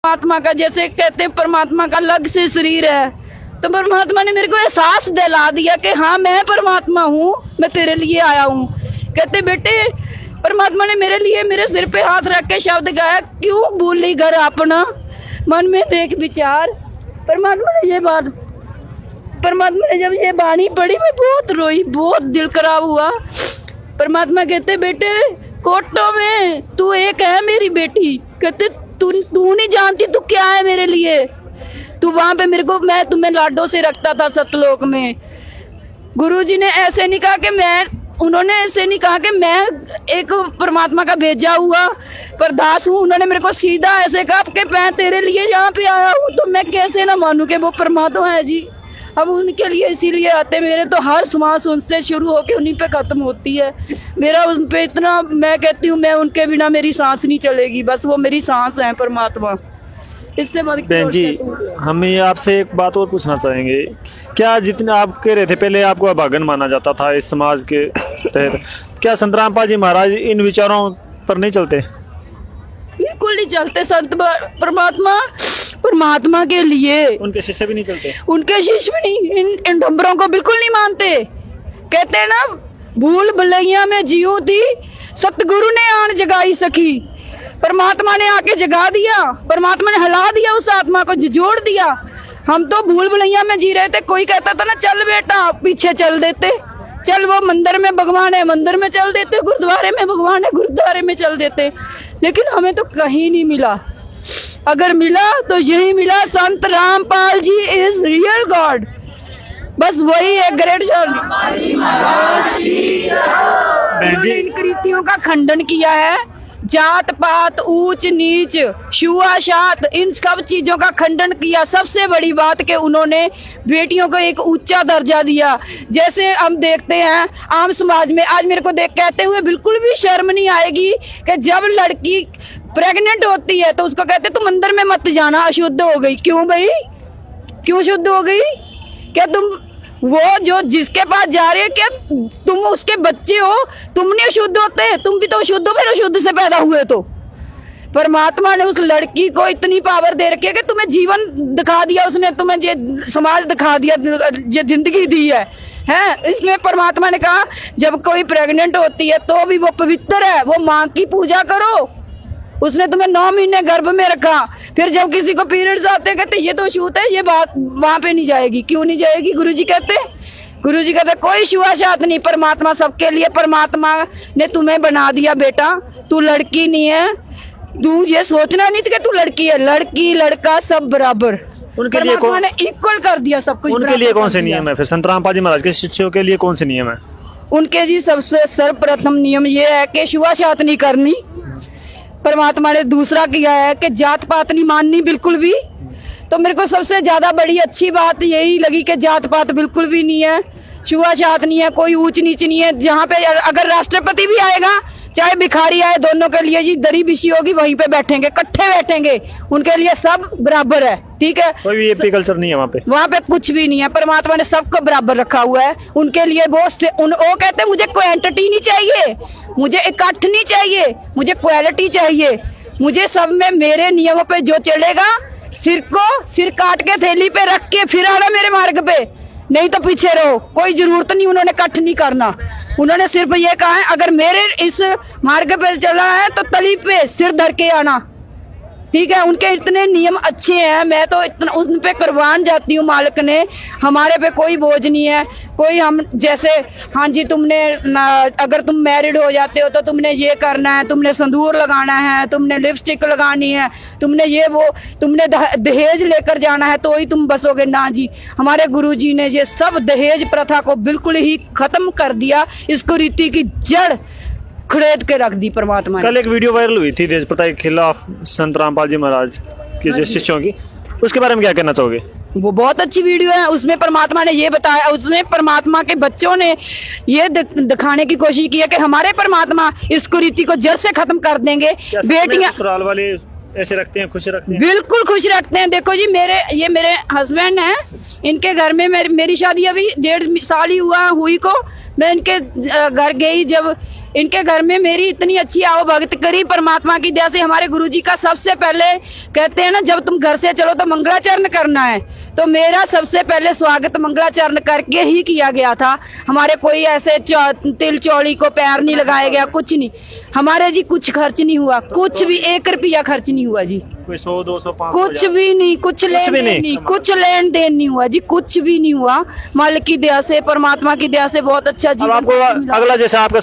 परमात्मा का, जैसे कहते हैं परमात्मा का अलग से शरीर है, तो परमात्मा ने मेरे को एहसास दिला दिया कि हाँ मैं परमात्मा हूँ, मैं तेरे लिए आया हूँ। कहते बेटे, परमात्मा ने मेरे लिए मेरे सिर पे हाथ रख के शब्द गाया, क्यों भूली घर अपना, मन में देख विचार। परमात्मा ने जब ये बाणी पढ़ी, मैं बहुत रोई, बहुत दिल खराब हुआ। परमात्मा कहते बेटे, कोटों में तू एक है मेरी बेटी। कहते तू नहीं जानती तू क्या है मेरे लिए। तू वहां पे मेरे को, मैं तुम्हें लाडों से रखता था सतलोक में। गुरुजी ने ऐसे नहीं कहा कि उन्होंने ऐसे नहीं कहा कि मैं एक परमात्मा का भेजा हुआ परदास हूँ। उन्होंने मेरे को सीधा ऐसे कहा कि मैं तेरे लिए यहाँ पे आया हूँ, तो मैं कैसे ना मानूं कि वो परमात्मा है जी। हम उनके लिए इसीलिए आते, मेरे तो हर सांस उनसे शुरू होके उन्हीं पे खत्म होती है। मेरा उन पे इतना, मैं कहती हूँ मैं उनके बिना मेरी सांस नहीं चलेगी, बस वो मेरी सांस है परमात्मा। इससे बहन जी, हम ये आपसे एक बात और पूछना चाहेंगे, क्या जितने आप कह रहे थे पहले आपको अभागन माना जाता था इस समाज के तहत, क्या संत रामपाल जी महाराज इन विचारों पर नहीं चलते? बिल्कुल नहीं चलते। संत परमात्मा के लिए उनके शिष्य भी नहीं चलते, उनके शिष्य भी नहीं, इन डंबरों को बिल्कुल नहीं मानते। कहते हैं ना, भूल भुलैया में जियूं थी, सतगुरु ने आन जगाई सखी। परमात्मा ने आके जगा दिया, परमात्मा ने हिला दिया, उस आत्मा को जोड़ दिया। हम तो भूल भुलैया में जी रहे थे। कोई कहता था ना, चल बेटा पीछे चल देते, चल वो मंदिर में भगवान है, मंदिर में चल देते, गुरुद्वारे में भगवान है, गुरुद्वारे में चल देते। लेकिन हमें तो कहीं नहीं मिला। अगर मिला तो यही मिला, संत Rampal ji is real God. बस वही है ग्रेट जॉन। इन कृतियों का खंडन किया है, जात पात, ऊंच नीच, छुआछूत, इन सब चीजों का खंडन किया। सबसे बड़ी बात कि उन्होंने बेटियों को एक ऊंचा दर्जा दिया। जैसे हम देखते हैं आम समाज में, आज मेरे को देख कहते हुए बिल्कुल भी शर्म नहीं आएगी कि जब लड़की प्रेग्नेंट होती है तो उसको कहते तुम मंदिर में मत जाना, अशुद्ध हो गई। क्यों भाई, क्यों शुद्ध हो गई? क्या तुम वो जो जिसके पास जा रहे, क्या तुम उसके बच्चे हो? तुम नहीं अशुद्ध होते, तुम भी तो अशुद्ध हो, फिर अशुद्ध से पैदा हुए। तो परमात्मा ने उस लड़की को इतनी पावर दे रखी है कि तुम्हें जीवन दिखा दिया उसने, तुम्हें ये समाज दिखा दिया, ये जिंदगी दी है। इसमें परमात्मा ने कहा जब कोई प्रेग्नेंट होती है तो भी वो पवित्र है, वो माँ की पूजा करो। उसने तुम्हें 9 महीने गर्भ में रखा, फिर जब किसी को पीरियड्स आते कहते ये तो छूत है, ये बात वहां पे नहीं जाएगी। क्यों नहीं जाएगी? गुरुजी कहते कोई छुआछूत नहीं, परमात्मा सबके लिए। परमात्मा ने तुम्हें बना दिया बेटा, तू लड़की नहीं है। तू ये सोचना नहीं था कि तू लड़की है, लड़की लड़का सब बराबर। उनके लिए परमात्मा ने इक्वल कर दिया सब कुछ। उनके लिए कौन से नियम है? फिर संत रामपाल जी महाराज के शिष्यों के लिए कौन से नियम है? उनके जी सबसे सर्वप्रथम नियम ये है कि छुआछूत नहीं करनी। परमात्मा ने दूसरा किया है कि जात पात नहीं माननी बिल्कुल भी। तो मेरे को सबसे ज्यादा बड़ी अच्छी बात यही लगी कि जात पात बिल्कुल भी नहीं है, छुआछूत नहीं है, कोई ऊंच नीच नहीं है। जहाँ पे अगर राष्ट्रपति भी आएगा चाहे भिखारी आए, दोनों के लिए जी दरी बिछी होगी, वहीं पे बैठेंगे, इकट्ठे बैठेंगे, उनके लिए सब बराबर है। ठीक है, कोई भी एपी कल्चर नहीं है वहाँ पे कुछ भी नहीं है। परमात्मा ने सबको बराबर रखा हुआ है। उनके लिए वो कहते हैं मुझे क्वांटिटी नहीं चाहिए, मुझे इकट्ठ नहीं चाहिए, मुझे क्वालिटी चाहिए। मुझे सब में मेरे नियमों पे जो चलेगा, सिर काट के थैली पे रख के फिर आना मेरे मार्ग पे, नहीं तो पीछे रहो। कोई जरूरत नहीं, उन्होंने कट नहीं करना। उन्होंने सिर्फ ये कहा है अगर मेरे इस मार्ग पे चला है तो तली पे सिर धर के आना। ठीक है, उनके इतने नियम अच्छे हैं, मैं तो इतना उन पे कुर्बान जाती हूँ। मालिक ने हमारे पे कोई बोझ नहीं है। कोई हम जैसे, हाँ जी तुमने अगर तुम मैरिड हो जाते हो तो तुमने ये करना है, तुमने संदूर लगाना है, तुमने लिपस्टिक लगानी है, तुमने ये वो, तुमने दहेज लेकर जाना है तो ही तुम बसोगे। ना जी, हमारे गुरुजी ने ये सब दहेज प्रथा को बिल्कुल ही खत्म कर दिया। इसको रीति की जड़ खड़ेद के रख दी परमात्मा ने। कल एक वीडियो वायरल हुई थी देश प्रथा के खिलाफ संत रामपाल जी महाराज के जो शिष्यों की, उसके बारे में क्या कहना चाहोगे? वो बहुत अच्छी वीडियो है। उसमें परमात्मा ने ये बताया, उसमें परमात्मा के बच्चों ने ये दिखाने की कोशिश की है कि हमारे परमात्मा इस कुरीति को जड़ से खत्म कर देंगे। बेटियां ससुराल वाले ऐसे रखते हैं, खुश रखते हैं? बिल्कुल खुश रखते हैं। देखो जी, ये मेरे हस्बैंड हैं, इनके घर में मेरी शादी अभी 1.5 साल ही हुई को मैं इनके घर गई। जब इनके घर में मेरी इतनी अच्छी आओ भगत करी परमात्मा की दया से। हमारे गुरुजी का सबसे पहले कहते हैं ना, जब तुम घर से चलो तो मंगलाचरण करना है, तो मेरा सबसे पहले स्वागत मंगलाचरण करके ही किया गया था। हमारे कोई ऐसे तिल चौड़ी को पैर नहीं लगाया गया, कुछ नहीं हमारे जी, कुछ खर्च नहीं हुआ, कुछ भी 1 रुपया खर्च नहीं हुआ जी। कोई 100, 200, 500 कुछ भी नहीं, कुछ लेन देन नहीं, कुछ लेन देन नहीं हुआ जी, कुछ भी नहीं हुआ। मालिक की दया से, परमात्मा की दया से बहुत अच्छा जीवन। आपको अगला जैसे आपका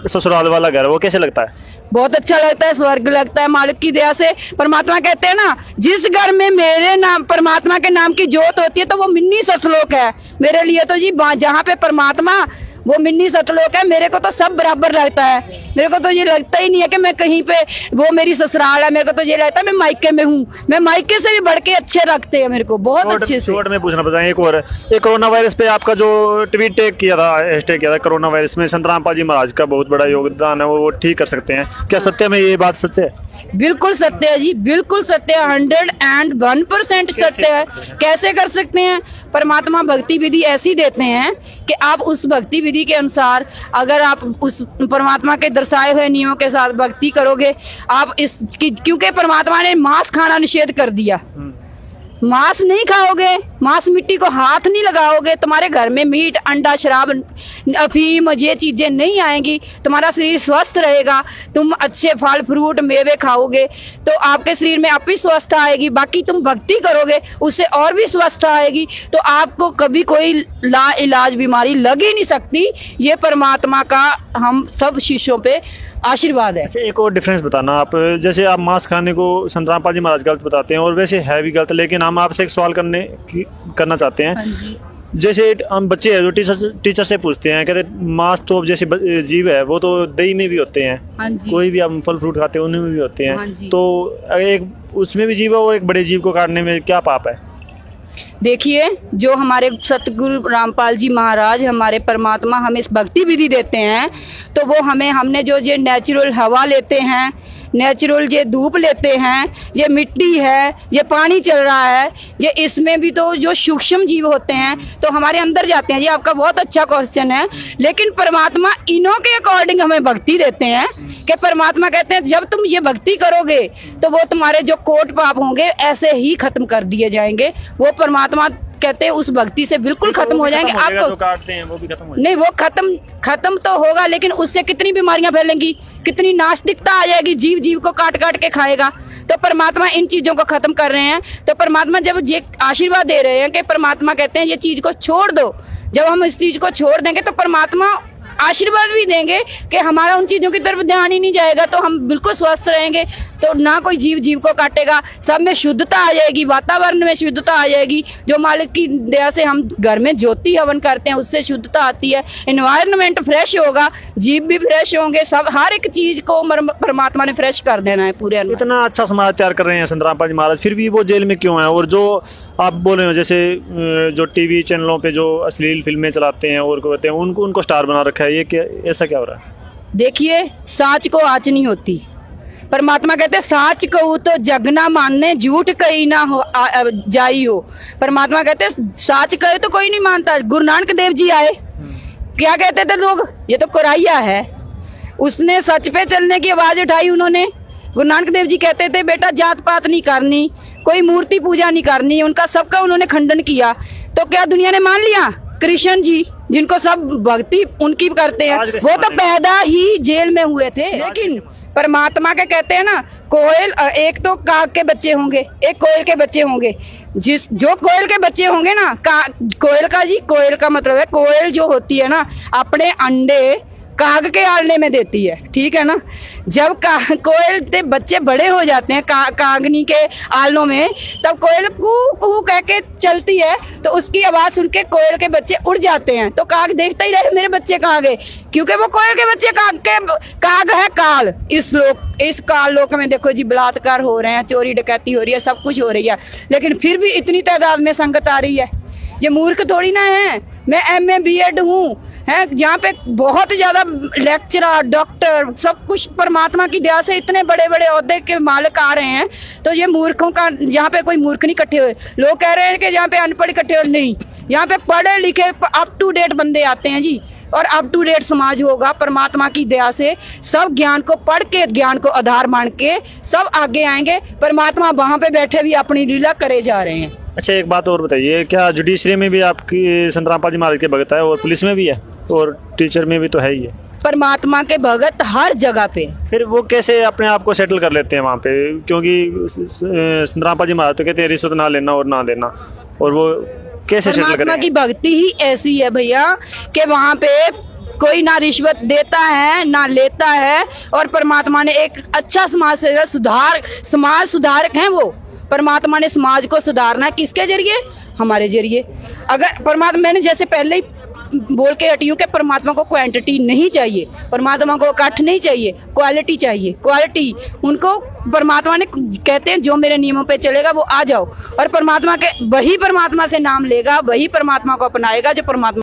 ससुराल वाला घर है, वो कैसे लगता है? बहुत अच्छा लगता है, स्वर्ग लगता है मालिक की दया से। परमात्मा कहते हैं ना, जिस घर में मेरे नाम परमात्मा के नाम की जोत होती है तो वो मिन्नी सतलोक है मेरे लिए। तो जी जहाँ पे परमात्मा वो मिन्नी सतलोक है, मेरे को तो सब बराबर लगता है। मेरे को तो ये लगता ही नहीं है कि मैं कहीं पे वो मेरी ससुराल है। मेरे को तो ये लगता है मैं मायके में हूँ। मैं मायके से भी बढ़ के अच्छे लगते हैं मेरे को, बहुत अच्छे से। शॉर्ट में पूछना पड़ता है एक और, ये कोरोना वायरस पे आपका जो ट्वीट टैग किया था, हैशटैग किया था, कोरोना वायरस में संतरामपाल जी महाराज का बहुत बड़ा योगदान है, वो ठीक कर सकते हैं क्या? सत्य में ये बात सत्य है? बिल्कुल सत्य है जी, बिल्कुल सत्य है, 101% सत्य है। कैसे कर सकते हैं? परमात्मा भक्ति विधि ऐसी देते हैं कि आप उस भक्ति विधि के अनुसार अगर आप उस परमात्मा के दर्शाए हुए नियमों के साथ भक्ति करोगे, आप क्योंकि परमात्मा ने मांस खाना निषेध कर दिया, मांस नहीं खाओगे, मांस मिट्टी को हाथ नहीं लगाओगे, तुम्हारे घर में मीट, अंडा, शराब, अफीम ये चीजें नहीं आएंगी, तुम्हारा शरीर स्वस्थ रहेगा। तुम अच्छे फल फ्रूट मेवे खाओगे तो आपके शरीर में आप भी स्वस्थ आएगी। बाकी तुम भक्ति करोगे उससे और भी स्वस्थ आएगी, तो आपको कभी कोई ला इलाज बीमारी लग ही नहीं सकती। ये परमात्मा का हम सब शिष्यों पे आशीर्वाद है। अच्छा, एक और डिफरेंस बताना आप, जैसे आप मांस खाने को संतरामपाल जी महाराज गलत बताते हैं और वैसे है भी गलत, लेकिन हम आपसे एक सवाल करना चाहते हैं। हाँ जी। जैसे हम बच्चे हैं जो टीचर से पूछते हैं, कहते मांस तो जैसे जीव है वो तो दही में भी होते हैं। हाँ जी। कोई भी हम फल फ्रूट खाते हैं उनमें भी होते हैं। हाँ जी। तो एक उसमें भी जीव है और एक बड़े जीव को काटने में क्या पाप है? देखिए, जो हमारे सतगुरु रामपाल जी महाराज, हमारे परमात्मा हमें भक्ति विधि देते हैं, तो वो हमने जो ये नेचुरल हवा लेते हैं, नेचुरल ये धूप लेते हैं, ये मिट्टी है, ये पानी चल रहा है, ये इसमें भी तो जो सूक्ष्म जीव होते हैं तो हमारे अंदर जाते हैं। ये आपका बहुत अच्छा क्वेश्चन है, लेकिन परमात्मा इन्हों के अकॉर्डिंग हमें भक्ति देते हैं कि परमात्मा कहते हैं जब तुम ये भक्ति करोगे तो वो तुम्हारे जो कोट पाप होंगे ऐसे ही खत्म कर दिए जाएंगे। वो परमात्मा कहते हैं उस भक्ति से बिल्कुल खत्म हो जाएंगे। आपको जो काटते हैं वो भी खत्म हो जाएगा? नहीं, वो खत्म तो होगा, लेकिन उससे कितनी बीमारियां फैलेंगी, कितनी नास्तिकता आ जाएगी। जीव जीव को काट काट के खाएगा। तो परमात्मा इन चीजों को खत्म कर रहे हैं। तो परमात्मा जब ये आशीर्वाद दे रहे हैं कि परमात्मा कहते हैं ये चीज को छोड़ दो, जब हम इस चीज को छोड़ देंगे तो परमात्मा आशीर्वाद भी देंगे कि हमारा उन चीजों की तरफ ध्यान ही नहीं जाएगा, तो हम बिल्कुल स्वस्थ रहेंगे। तो ना कोई जीव जीव को काटेगा, सब में शुद्धता आ जाएगी, वातावरण में शुद्धता आ जाएगी। जो मालिक की दया से हम घर में ज्योति हवन करते हैं उससे शुद्धता आती है, एनवायरनमेंट फ्रेश होगा, जीव भी फ्रेश होंगे, सब हर एक चीज को परमात्मा ने फ्रेश कर देना है पूरे। इतना अच्छा समाज तैयार कर रहे हैं संतरामपाल जी महाराज, फिर भी वो जेल में क्यों है? और जो आप बोल रहे हो जैसे जो टीवी चैनलों पे जो अश्लील फिल्में चलाते हैं और कहते हैं उनको स्टार बना रखा है, ये क्या ऐसा क्या हो रहा है? देखिए, साच को आँच नहीं होती। परमात्मा कहते हैं साच कहूँ तो जग ना मानने, झूठ कही ना हो जाई हो। परमात्मा कहते हैं साच कहे तो कोई नहीं मानता। गुरु नानक देव जी आए, क्या कहते थे लोग? ये तो कोराइया है। उसने सच पे चलने की आवाज उठाई उन्होंने। गुरु नानक देव जी कहते थे बेटा जात पात नहीं करनी, कोई मूर्ति पूजा नहीं करनी, उनका सबका उन्होंने खंडन किया। तो क्या दुनिया ने मान लिया? कृष्ण जी जिनको सब भक्ति उनकी करते हैं, वो तो पैदा ही जेल में हुए थे। लेकिन परमात्मा के कहते हैं ना, कोयल, एक तो काग के बच्चे होंगे, एक कोयल के बच्चे होंगे। जो कोयल के बच्चे होंगे ना, कोयल का मतलब है, कोयल जो होती है ना अपने अंडे काग के आलने में देती है, ठीक है ना। जब कोयल के बच्चे बड़े हो जाते हैं कागनी के आलनों में, तब कोयल कू कू कह के चलती है, तो उसकी आवाज सुन के कोयल के बच्चे उड़ जाते हैं। तो काग देखता ही रहे मेरे बच्चे कहाँ गए, क्योंकि वो कोयल के बच्चे काग है काल। इस काल लोक में देखो जी बलात्कार हो रहे हैं, चोरी डकैती हो रही है, सब कुछ हो रही है, लेकिन फिर भी इतनी तादाद में संगत आ रही है। ये मूर्ख थोड़ी ना है। मैं MA BEd हूँ, है, जहाँ पे बहुत ज्यादा लेक्चरर, डॉक्टर, सब कुछ परमात्मा की दया से इतने बड़े बड़े ओहदे के मालिक आ रहे हैं। तो ये मूर्खों का, यहाँ पे कोई मूर्ख नहीं इकट्ठे हुए। लोग कह रहे हैं कि यहाँ पे अनपढ़ इकट्ठे हुए, नहीं, यहाँ पे पढ़े लिखे अप टू डेट बंदे आते हैं जी, और अप टू डेट समाज होगा परमात्मा की दया से। सब ज्ञान को पढ़ के, ज्ञान को आधार मान के सब आगे आएंगे। परमात्मा वहां पे बैठे भी अपनी लीला करे जा रहे हैं। अच्छा, एक बात और बताइए, क्या जुडिशरी में भी आपकी संतराम पाजी महाराज के भगत है, और पुलिस में भी है, और टीचर में भी तो है ही है? परमात्मा के भगत हर जगह पे। फिर वो कैसे अपने आप को सेटल कर लेते हैं वहाँ पे? क्योंकि संतराम पाजी महाराज तो कहते हैं रिश्वत ना लेना और ना देना, और वो कैसे सेटल करें? परमात्मा की भक्ति ही ऐसी है भैया कि वहाँ पे कोई ना रिश्वत देता है ना लेता है, और परमात्मा ने एक अच्छा समाज से समाज सुधारक हैं वो। परमात्मा ने समाज को सुधारना है, किसके जरिए? हमारे जरिए। अगर परमात्मा, मैंने जैसे पहले ही बोल के हटी हूँ कि परमात्मा को क्वांटिटी नहीं चाहिए, परमात्मा को इकट्ठ नहीं चाहिए, क्वालिटी चाहिए। क्वालिटी उनको परमात्मा ने कहते हैं जो मेरे नियमों पे चलेगा वो आ जाओ, और परमात्मा के वही परमात्मा से नाम लेगा, वही परमात्मा को अपनाएगा जो परमात्मा